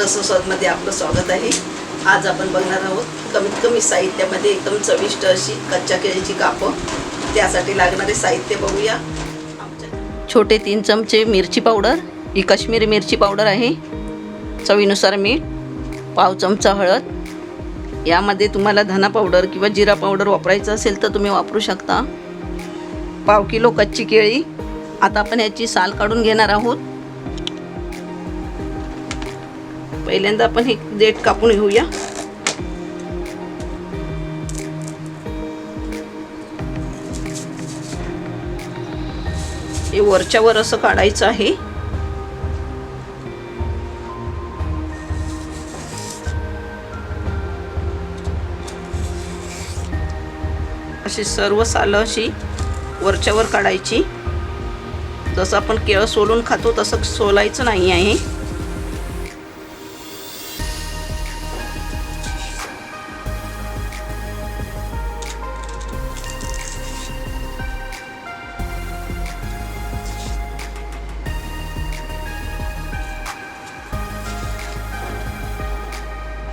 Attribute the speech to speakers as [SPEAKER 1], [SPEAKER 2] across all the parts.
[SPEAKER 1] रसस्वादमध्ये आपलं स्वागत आहे। आज आपण बघणार आहोत कमीत कमी साहित्यामध्ये एकदम चविष्ट अशी कच्च्या केळीची कापं। त्यासाठी लागणारे साहित्य बघूया। छोटे 3 चमचे मिरची पावडर, ही काश्मीरी मिरची पावडर आहे। चवीनुसार मीठ, पाव चमचा हळद। यामध्ये तुम्हाला धना पावडर किंवा जिरा पावडर वापरायचं असेल तर तुम्ही वापरू शकता। पाव किलो कच्ची केळी। आता आपण याची साल काढून घेणार आहोत। पहिल्यांदा आपण हे देठ कापून घेऊया। हे वरच्या वर असं काढायचं आहे। अशी सर्व सालं अशी वरच्या वर काढायची। जसं आपण केळं सोलून खातो तसं सोलायचं नाही आहे।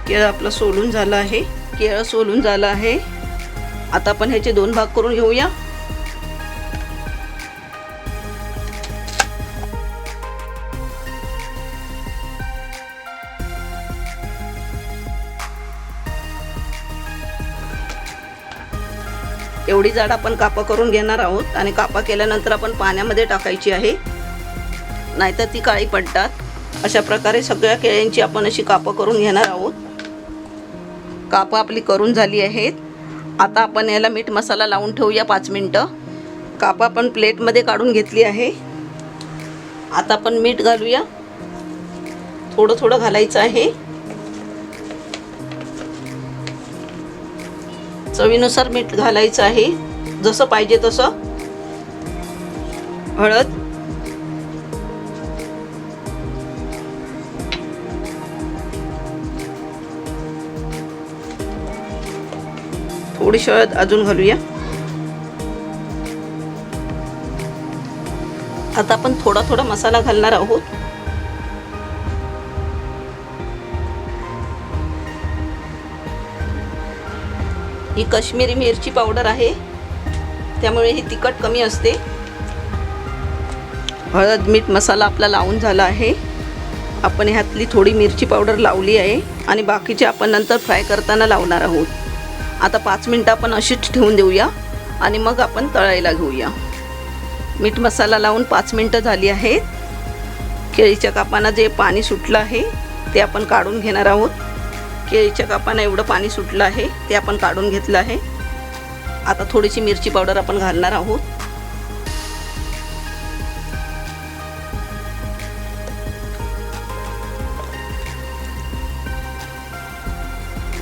[SPEAKER 1] केळं आपलं सोलून झालं आहे। केळं सोलून झालं आहे। आता आपण ह्याचे 2 भाग करून घेऊया। एवढी जाड आपण कापा करून घेणार आहोत आणि कापा केल्यानंतर आपण पाण्यामध्ये टाकायची आहे, नाहीतर ती काळी पडतात। अशा प्रकारे सगळ्या केळ्यांची आपण अशी कापा करून घेणार आहोत। कापा आपली करून झाली आहेत। आता आपण याला मीठ मसाला लावून ठेवूया 5 मिनिटं। कापा आपण प्लेटमध्ये काढून घेतली आहे। आता आपण मीठ घालूया। थोडं थोडं घालायचं आहे। चवीनुसार मीठ घालायचं आहे, जसं पाहिजे तसं। हळद, थोडीशी हळद अजून घालूया। आता आपण थोडा थोडा मसाला घालणार आहोत। ही काश्मीरी मिरची पावडर आहे, त्यामुळे ही तिखट कमी असते। हळद, मीठ, मसाला आपला लावून झाला आहे। आपण ह्यातली थोडी मिरची पावडर लावली आहे आणि बाकीचे आपण नंतर फ्राय करताना लावणार आहोत। आता 5 मिनिटं आपण अशीच ठेवून देऊया आणि मग आपण तळायला घेऊया। मीठ मसाला लावून 5 मिनिटं झाली आहेत। केळीच्या कापांना जे पाणी सुटलं आहे ते आपण काढून घेणार आहोत। केळीच्या कापांना एवढं पाणी सुटलं आहे ते आपण काढून घेतलं आहे। आता थोडीशी मिरची पावडर आपण घालणार आहोत।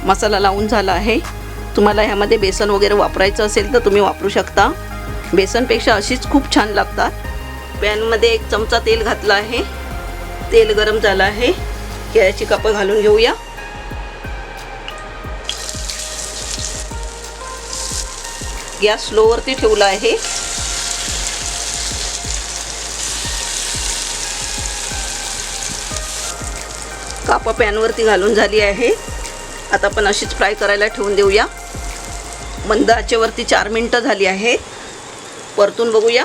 [SPEAKER 1] मसाला लावून झाला आहे। तुम्हाला ह्यामध्ये बेसन वगैरे वापरायचं असेल तर तुम्ही वापरू शकता। बेसनपेक्षा अशीच खूप छान लागतात। पॅनमध्ये 1 चमचा तेल घातलं आहे। तेल गरम झालं आहे। केळ्याची कापं घालून घेऊया। गॅस स्लोवरती ठेवला आहे। कापा पॅनवरती घालून झाली आहे। आता आपण अशीच फ्राय करायला ठेवून देऊया। मंद आचेवरती 4 मिनिटं झाली आहेत। परतून बघूया।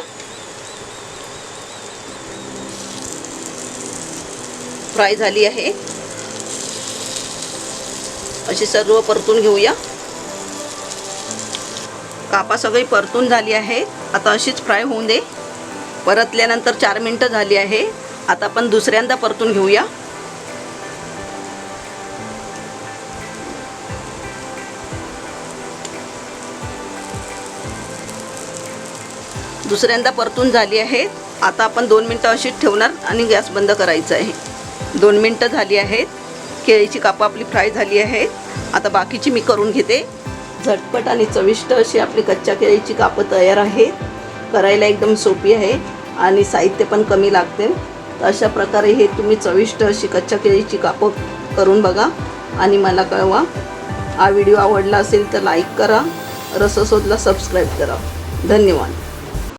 [SPEAKER 1] फ्राय झाली आहे। अशी सर्व परतून घेऊया। कापा सगळी परतून झाली आहे। आता अशीच फ्राय होऊन दे। परतल्यानंतर 4 मिनिटं झाली आहे। आता आपण दुसऱ्यांदा परतून घेऊया। दुसऱ्यांदा परतून झाली आहे। आता आपण 2 मिनिटं अशीच ठेवणार आणि गॅस बंद करायचा आहे। 2 मिनिटं झाली आहेत। केळीची कापं आपली फ्राय झाली आहेत। आता बाकीची मी करून घेते। झटपट आणि चविष्ट अशी आपली कच्च्या केळीची कापं तयार आहे। करायला एकदम सोपी आहे आणि साहित्य पण कमी लागते। अशा प्रकारे हे तुम्ही चविष्ट अशी कच्च्या केळीची कापं करून बघा आणि मला कळवा। हा व्हिडिओ आवडला असेल तर लाईक करा, रसस्वादला सबस्क्राईब करा। धन्यवाद।